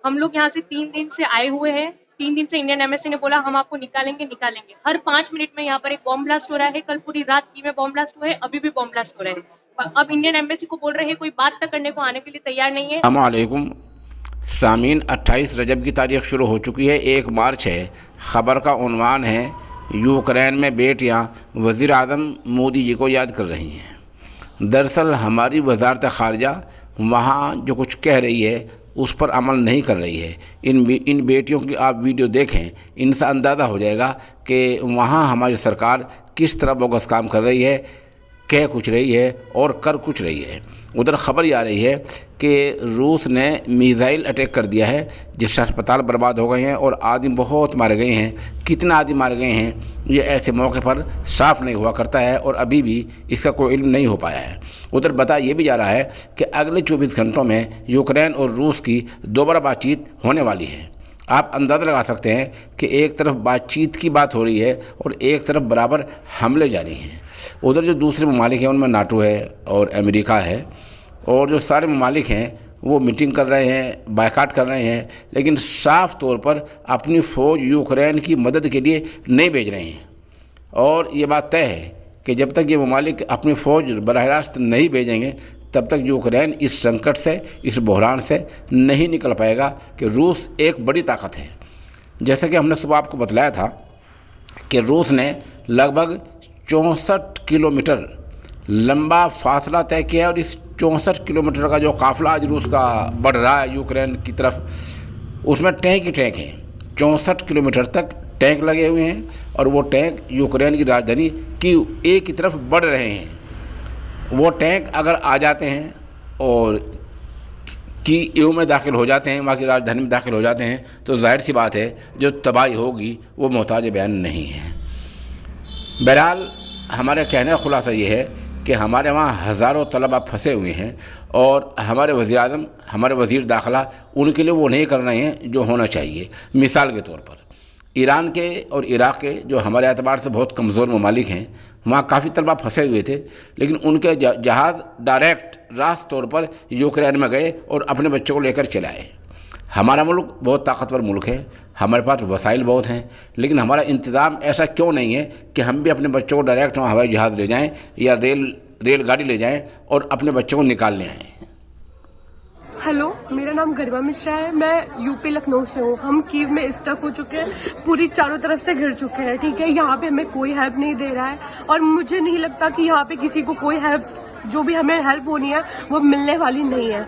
हम लोग यहाँ से 3 दिन से आए हुए हैं। 3 दिन से इंडियन एम्बेसी ने बोला हम आपको निकालेंगे। हर 5 मिनट में यहाँ पर एक बॉम्ब ब्लास्ट हो रहा है। कल पूरी रात की में बॉम्ब ब्लास्ट हुए हैं, अभी भी बॉम्ब ब्लास्ट हो रहे हैं। अब इंडियन एम्बेसी को बोल रहे हैं, कोई बात तक करने को आने के लिए तैयार नहीं है। अस्सलामुअलैकुम सामीन, 28 रजब की तारीख शुरू हो चुकी है। 1 मार्च है। ख़बर का उन्वान है, यूक्रेन में बेटियां वज़ीर आज़म मोदी जी को याद कर रही हैं। दरअसल हमारी वजारत ख़ारजा वहाँ जो कुछ कह रही है उस पर अमल नहीं कर रही है। इन बेटियों की आप वीडियो देखें, इनसे अंदाज़ा हो जाएगा कि वहाँ हमारी सरकार किस तरह बोगस काम कर रही है, कह कुछ रही है और कर कुछ रही है। उधर ख़बर ये आ रही है कि रूस ने मिसाइल अटैक कर दिया है, जिससे अस्पताल बर्बाद हो गए हैं और आदमी बहुत मारे गए हैं। कितना आदमी मारे गए हैं ये ऐसे मौके पर साफ नहीं हुआ करता है और अभी भी इसका कोई इल्म नहीं हो पाया है। उधर बताया ये भी जा रहा है कि अगले 24 घंटों में यूक्रेन और रूस की दोबारा बातचीत होने वाली है। आप अंदाज़ा लगा सकते हैं कि एक तरफ बातचीत की बात हो रही है और एक तरफ बराबर हमले जारी हैं। उधर जो दूसरे ममालिक हैं उनमें नाटो है और अमेरिका है, और जो सारे ममालिक हैं वो मीटिंग कर रहे हैं, बायकाट कर रहे हैं, लेकिन साफ तौर पर अपनी फ़ौज यूक्रेन की मदद के लिए नहीं भेज रहे हैं। और ये बात तय है कि जब तक ये ममालिक अपनी फ़ौज बराह रास्त नहीं भेजेंगे तब तक यूक्रेन इस संकट से, इस बहरान से नहीं निकल पाएगा कि रूस एक बड़ी ताकत है। जैसा कि हमने सुबह आपको बतलाया था कि रूस ने लगभग 64 किलोमीटर लंबा फासला तय किया है और इस 64 किलोमीटर का जो काफ़िला आज रूस का बढ़ रहा है यूक्रेन की तरफ, उसमें टैंक ही टैंक हैं। 64 किलोमीटर तक टैंक लगे हुए हैं और वो टैंक यूक्रेन की राजधानी कीव एक की तरफ बढ़ रहे हैं। वो टैंक अगर आ जाते हैं और कीव में दाखिल हो जाते हैं, वहाँ की राजधानी में दाखिल हो जाते हैं, तो जाहिर सी बात है जो तबाही होगी वो मोहताज बयान नहीं है। बहरहाल हमारे कहने का खुलासा ये है कि हमारे वहाँ हज़ारों तलबा फंसे हुए हैं और हमारे वज़ीर आज़म, हमारे वज़ीर दाखिला उनके लिए वो नहीं कर रहे हैं जो होना चाहिए। मिसाल के तौर पर ईरान के और इराक़ के जो हमारे एतबार से बहुत कमज़ोर ममालिक हैं, वहाँ काफ़ी तलबा फंसे हुए थे, लेकिन उनके जहाज़ डायरेक्ट रास्त तौर पर यूक्रेन में गए और अपने बच्चों को लेकर चले आए। हमारा मुल्क बहुत ताकतवर मुल्क है, हमारे पास वसाइल बहुत हैं, लेकिन हमारा इंतज़ाम ऐसा क्यों नहीं है कि हम भी अपने बच्चों को डायरेक्ट वहाँ हवाई जहाज़ ले जाएं या रेलगाड़ी ले जाएं और अपने बच्चों को निकाल ले आएँ। हेलो, मेरा नाम गरिमा मिश्रा है। मैं यूपी लखनऊ से हूँ। हम कीव में स्टक हो चुके हैं, पूरी चारों तरफ से घिर चुके हैं। ठीक है, यहाँ पे हमें कोई हेल्प नहीं दे रहा है और मुझे नहीं लगता कि यहाँ पे किसी को कोई हेल्प, जो भी हमें हेल्प होनी है वो मिलने वाली नहीं है।